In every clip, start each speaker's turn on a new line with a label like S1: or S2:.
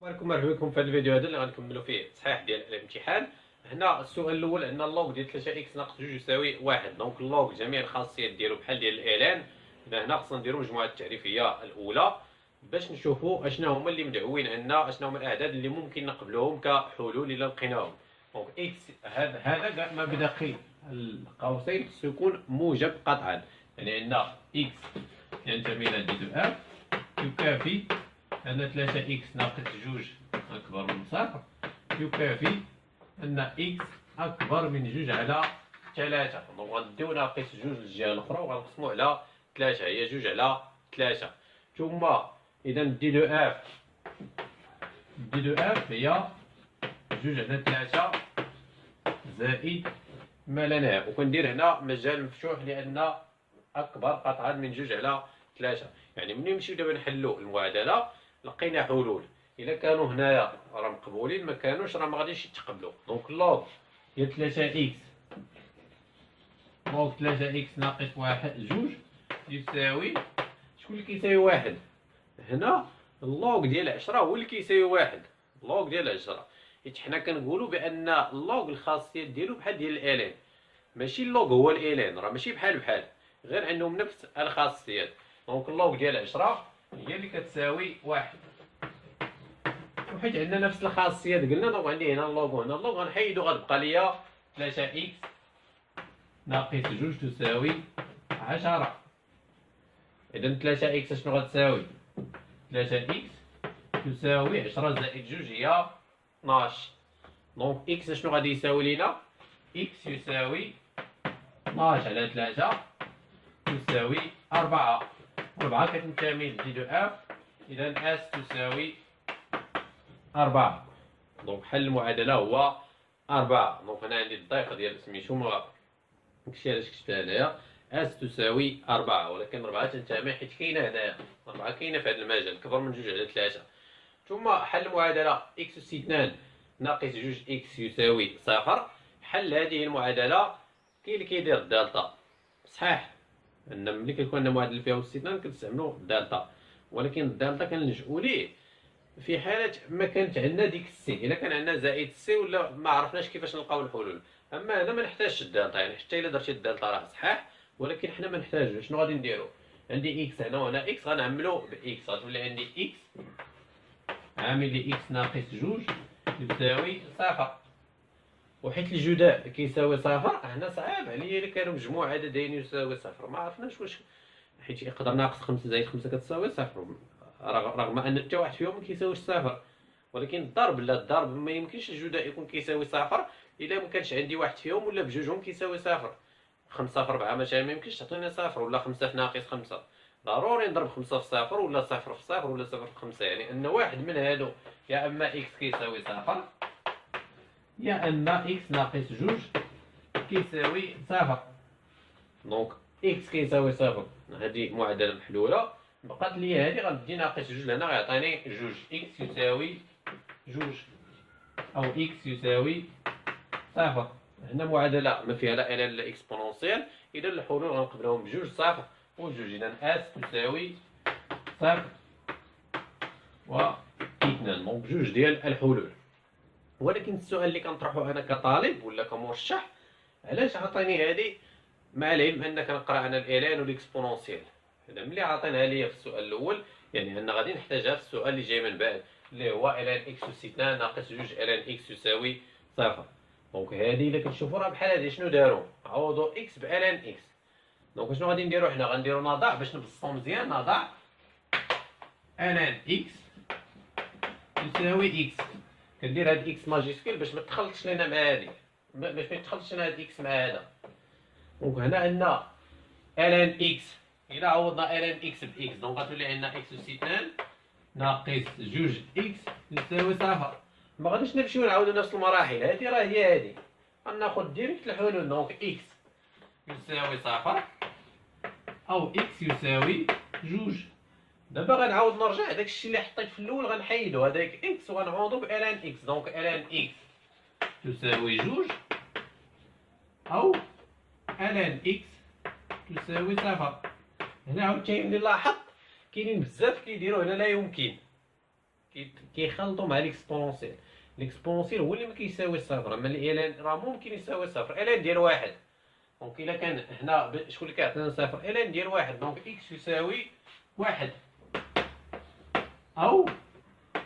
S1: مرحبا بكم في هذا الفيديو اللي غنكملوا فيه التصحيح ديال الامتحان. هنا السؤال الاول ان اللوغ ديال 3 اكس ناقص 2 يساوي 1. دونك اللوغ جميع الخاصيات ديالو بحال ديال الالان. هنا خصنا نديرو مجموعه التعريفيه الاولى باش نشوفوا اشنا هما اللي مدعوين عندنا، اشنا هما الاعداد اللي ممكن نقبلوهم كحلول الا لقيناهم. دونك اكس هذا كاع ما بداخل القوسين خصو يكون موجب قطعا، يعني عندنا اكس ينتمي الى دي دو اف يكافي أن 3 إكس ناقص 2 أكبر من صفر يكافي أن إكس أكبر من 2 على 3. دونك غنديو ناقص 2 للجهة الأخرى وغنقسمو على 3، هي 2 على 3. ثم إذا دي دو اف هي 2 على 3 زائد ما لا نهاية، وكندير هنا مجال مفتوح لأن أكبر قطعا من 2 على 3. يعني ملي نمشيو دابا نحلو المعادلة لقينا حلول، الا كانوا هنايا راه مقبولين، ما كانوش راه ما غاديش يتقبلوا. دونك لوغ ديال 3 اكس لوغ 3 اكس ناقص 2 يساوي شكون اللي كيساوي 1 هنا؟ اللوغ ديال 10 هو اللي كيساوي 1. اللوغ ديال 10 حيت حنا كنقولوا بان اللوغ الخاصيات ديالو بحال ديال الالان، ماشي اللوغ هو الالان، راه ماشي بحال غير عندهم نفس الخاصيات. دونك اللوغ ديال 10 هي اللي كتساوي 1، وحيت عندنا نفس الخاصيات قلنا دونك عندي هنا اللوغ وهنا اللوغ، غنحيدو غتبقى ليا 3 اكس ناقص 2 تساوي 10. اذا 3 اكس شنو غتساوي؟ 3 اكس تساوي 10 زائد 2 هي 12. دونك اكس شنو غادي يساوي لينا؟ اكس يساوي 12 على 3 تساوي 4. 4 كتنتمي لدي دو اف، اذا اس تساوي 4. دونك حل المعادله هو 4. دونك هنا عندي الضيق ديال سميتو، ما داكشي علاش كتبتها هنايا اس تساوي 4، ولكن 4 تنتمي حيت كاينه هنايا 4 كاينه في هذا المجال كبر من 2 على 3. ثم حل المعادله اكس اس 2 ناقص 2 اكس يساوي 0. حل هذه المعادله كاين اللي كيدير الدالتا صحيح، ان ملي كيكون عندنا معادله فيها استثنان كنستعملوا الدالتا، ولكن الدالتا كنلجؤوا ليه في حاله ما كانت عندنا ديك السي. الا كان عندنا زائد السي ولا ما عرفناش كيفاش نلقاو الحلول. اما هنا ما نحتاجش الدالتا، يعني حتى الا درتي الدالتا راه صحيح، ولكن حنا ما نحتاجوش. شنو غادي نديرو؟ عندي اكس هنا وهنا اكس، غنعملو باكس، غتولي عندي اكس عامل لي اكس ناقص 2 يساوي 0. وحيت الجداء كيساوي 0 هنا صعاب عليا الا كانوا مجموع عددين يساوي 0، ما عرفناش واش، حيت يقدر ناقص 5 زائد 5 كتساوي 0 رغم ان حتى واحد فيهم ما كيساويش 0. ولكن الضرب لا، الضرب ما يمكنش الجداء يكون كيساوي 0 الا ما كانش عندي واحد فيهم ولا بجوجهم كيساوي 0. 5 في 4 مثلا ما يمكنش تعطيني 0، ولا 5 في ناقص 5 ضروري نضرب 5 في 0 ولا 0 في 0 ولا 0 في 5. يعني ان واحد من هادو يا اما اكس كيساوي 0 يا ان اكس ناقص 2 كيساوي 0. دونك اكس كيساوي 0 هذه معادله محلوله. بقات لي هذه غندي ناقص 2 لهنا غيعطيني 2. اكس يساوي 2 او اكس يساوي 0. هنا معادله ما فيها لا ال لا اكسبونونسيال، اذا الحلول غنقبلهم بجوج 0 وجوج. اذا اس تساوي 0 و 2. دونك جوج ديال الحلول. ولكن السؤال اللي كنطرحو انا كطالب ولا كمرشح، علاش عطيني هذه مع العلم ان كنقرا انا الالان والاكسبونونسيال؟ هذا ملي عطيناها ليا في السؤال الاول، يعني ان غادي نحتاجها في السؤال اللي جاي من بعد اللي هو الان اكس اس 2 ناقص 2 الان اكس يساوي 0. دونك هذه الا كتشوفوا راه بحال هذه شنو داروا؟ عوضوا اكس بالان اكس. دونك شنو غادي نديرو حنا؟ غنديرو نضع باش نبسطو مزيان، نضع الان اكس يساوي اكس. كندير هاد اكس ماجيسكول باش ما تخلطش لينا مع هادي، باش ما يتخلطش لنا هاد اكس مع هذا. دونك هنا عندنا الان اكس، الا عوضنا الان اكس باكس دونك غتولي عندنا اكس اس 2 ناقص 2 اكس يساوي 0. ما غاديش نمشيو نعاودو نفس المراحل، هادي راه هي هادي، غناخد ديريكت الحلول. دونك اكس يساوي 0 او اكس يساوي 2. دابا غنعاود نرجع داكشي اللي حطيت في الاول غنحيدو هذاك اكس وغنعوضو بالان اكس. دونك الان اكس تساوي 2 او الان اكس تساوي 0. هنا عاوتاني ملي لاحظت كاينين بزاف كيديروا هنا لا يمكن. كيخلطوا مع ليكسبونونسيال. ليكسبونونسيال هو اللي ما كيساوي صفر، اما الان راه ممكن يساوي صفر. الان ديال واحد، دونك الا كان هنا شكون اللي كيعطينا صفر؟ الان ديال واحد، دونك اكس يساوي واحد، او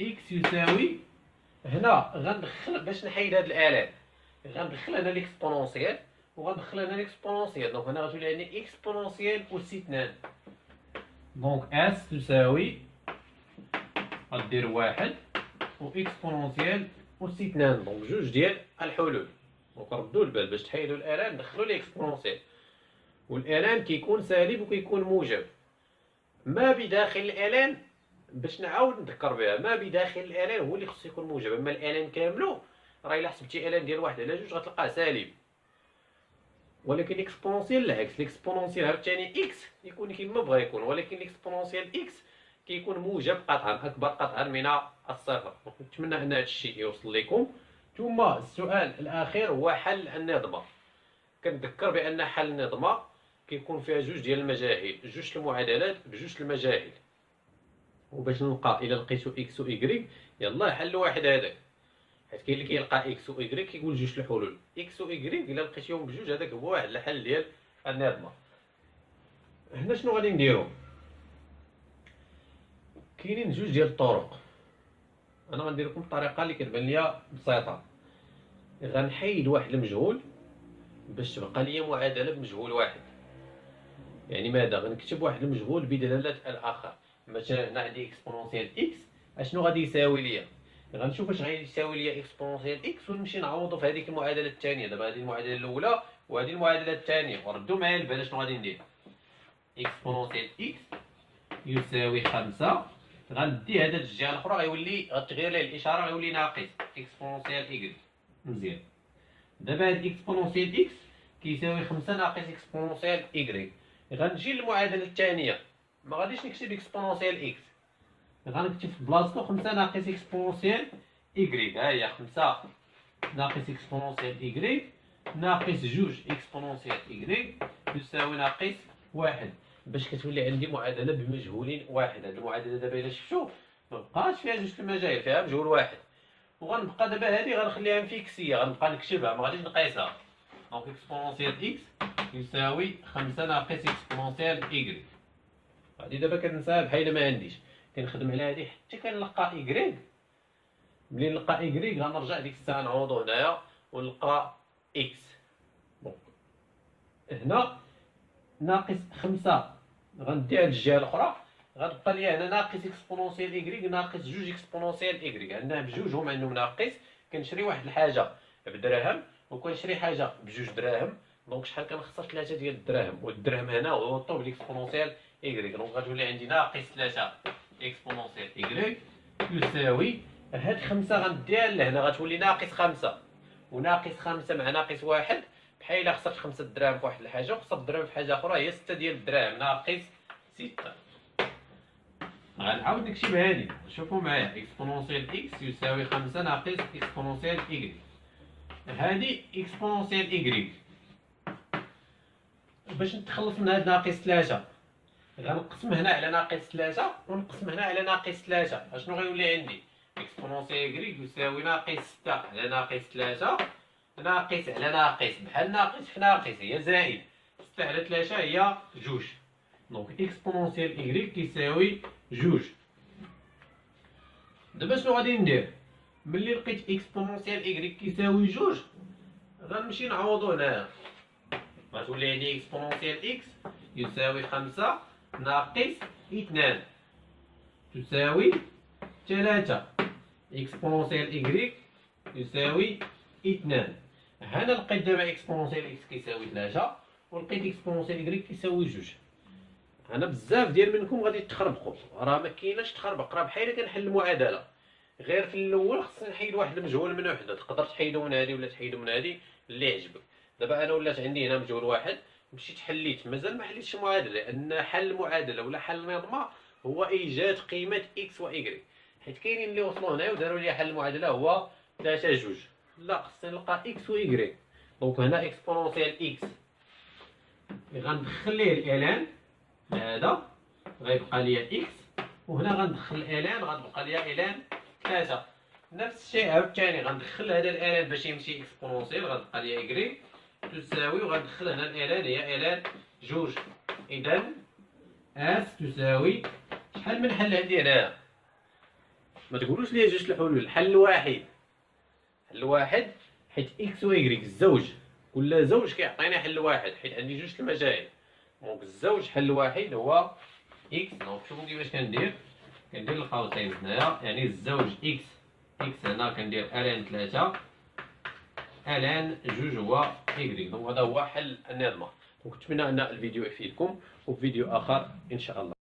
S1: اكس يساوي، هنا غندخل باش نحيد هاد الالان، غندخل هنا ليكسبونونسيال وغندخل هنا ليكسبونونسيال، دونك هنا غتولي عندي اكسبونونسيال أس 2. دونك اس تساوي غدير واحد و اكسبونونسيال أس 2، دونك جوج ديال الحلول. دونك ردوا البال باش تحيدوا الالان دخلوا ليكسبونونسيال، والالان كيكون سالب وكيكون موجب. ما بداخل الالان باش نعاود نذكر بها، ما بداخل الالان هو اللي خصو يكون موجب، اما الالان كاملو راه الا حسبتي الان ديال واحد على جوج غتلقاه سالب. ولكن الاكسبونونسيال العكس، الاكسبونونسيال عاوتاني اكس يكون كيما بغا يكون، ولكن الاكسبونونسيال اكس كيكون موجب قطعا، اكبر قطعا من الصفر. نتمنى ان هذا الشيء يوصل لكم. ثم السؤال الاخير هو حل النظمه. كنذكر بان حل النظمه كيكون فيها جوج ديال المجاهيل، جوج المعادلات بجوج المجاهيل، وباش نلقى الا لقيتو اكس و ايكغيك يلاه حل واحد هذاك، حيت كاين اللي كيلقى اكس و ايكغيك كيقول جوج الحلول، اكس و ايكغيك الا لقيتيهم بجوج هذاك هو واحد الحل ديال النظمه. هنا شنو غادي نديرو؟ كاينين جوج ديال الطرق، انا غندير لكم الطريقه اللي كتبان ليا بسيطه. غنحيد واحد المجهول باش تبقى ليا معادله بمجهول واحد. يعني ماذا؟ غنكتب واحد المجهول بدلاله الاخر. مثلا هنا عندي اكسبونونسيال اكس، اشنو غادي يساوي ليا؟ غنشوف واش غادي يساوي ليا اكسبونونسيال اكس ونمشي نعوضو في هذيك المعادله الثانيه. دابا هذه المعادله الاولى وهذه المعادله الثانيه، وردوا معايا البال شنو غادي ندير. اكسبونونسيال اكس يساوي 5، غندي هذا الجهه الاخرى غيولي غتغير ليه الاشاره غيولي ناقص اكسبونونسيال اكس. مزيان. دابا هاد اكسبونونسيال اكس كيساوي 5 ناقص اكسبونونسيال اكس. غنجي للمعادله الثانيه، ما غاديش نكتب اكسبونونسيال اكس، غنكتب في بلاصتو 5 ناقص اكسبونونسيال اكس. ها هي 5 ناقص اكسبونونسيال اكس ناقص 2 اكسبونونسيال اكس يساوي ناقص 1، باش كتولي عندي معادله بمجهولين واحد. هاد المعادله دابا الا شفتو مبقاش فيها جوج المجاهيل، فيها مجهول واحد. وغنبقى دابا هادي غنخليها مفيكسيه، غنبقى نكتبها ما غاديش نقيسها. دونك اكسبونونسيال اكس يساوي 5 ناقص اكسبونونسيال اكس. غادي دابا كنساها بحال ما عنديش، كنخدم على هادي حتى كنلقى ايكغيك. ملي نلقى ايكغيك غنرجع ديك الساعه نعوضو هنايا ونلقى اكس. دونك هنا ناقص 5 غنديها للجهه الاخرى، غتبقى لي هنا ناقص اكسبونونسيال ايكغيك ناقص 2 اكسبونونسيال ايكغيك. عندنا بجوجهم عندهم ناقص. كنشري واحد الحاجه بدراهم وكنشري حاجه بجوج دراهم، دونك شحال كنخسر 3 ديال الدراهم، والدرهم هنا هو طوب ليكسبونونسيال ايكغيك. دونك غتولي عندي ناقص 3 اكسبونونسيال ايكغيك يساوي هاد 5 غنديها لهنا غتولي ناقص 5، وناقص 5 مع ناقص 1 بحال الا خسرت 5 دراهم في واحد الحاجه وخسرت دراهم في حاجه اخرى هي 6 ديال الدراهم ناقص 6. غنعاود نكتب هادي، شوفوا معايا اكسبونونسيال اكس يساوي 5 ناقص اكسبونونسيال اكس. هادي اكسبونونسيال اكس. باش نتخلص من هاد ناقص 3 غنقسم هنا على ناقص 3 ونقسم هنا على ناقص 3. اشنو غيولي عندي؟ اكسبونونسيال اكس يساوي ناقص 6 على ناقص 3 ناقص على ناقص بحال ناقص في ناقص هي زائد 6 على 3 هي 2. دونك اكسبونونسيال اكس كيساوي 2. دابا شنو غادي ندير؟ ملي لقيت اكسبونونسيال اكس كيساوي 2 غنمشي نعوضو هنايا، غتولي عندي اكسبونونسيال اكس يساوي 5 ناقص 2 تساوي 3. اكسبونونسيال اكس يساوي 2. هنا لقيت دابا اكسبونونسيال اكس كيساوي 3 ولقيت اكسبونونسيال اكس كيساوي 2. هنا بزاف ديال منكم غادي تخربقوا، راه ما كايناش تخربق، راه بحال كنحل المعادله. غير في الاول خصني نحيد واحد المجهول من وحده، تقدر تحيدو من هادي ولا تحيدو من هادي اللي يعجبك. دابا انا ولات عندي هنا مجهول واحد، مشيت حليت، مازال ما حليتش المعادله، لان حل المعادله ولا حل النظمه هو ايجاد قيمه اكس و ايكغيك. حيت كاينين اللي وصلوا هنا وداروا لي حل المعادله هو 3 2. لا، خصني نلقى اكس و ايكغيك. دونك هنا اكسبونونسيال اكس غندخل ليه الالان هذا غيبقى ليا اكس، وهنا غندخل الالان غتبقى ليا الان 3. نفس الشيء عاوتاني غندخل هذا الالان باش يمشي اكسبونونسيال، غتبقى لي اكري تساوي، وغندخل هنا الالان هي الان 2. اذا اس تساوي شحال من حل عندي هنايا؟ ما تقولوش لي جوج الحلول، الحل واحد. حل واحد حيت اكس و ايكغيك الزوج، كل زوج كيعطيني حل واحد حيت عندي جوج المجاهيل. دونك الزوج حل واحد هو اكس. دونك شوفوا كيفاش كندير القوسين هنايا، يعني الزوج اكس، اكس هنا كندير الان 3 الان 2 هو ايكغيك. دونك هذا هو حل النظمه. دونك نتمنى ان الفيديو يفيدكم، وفي فيديو اخر ان شاء الله.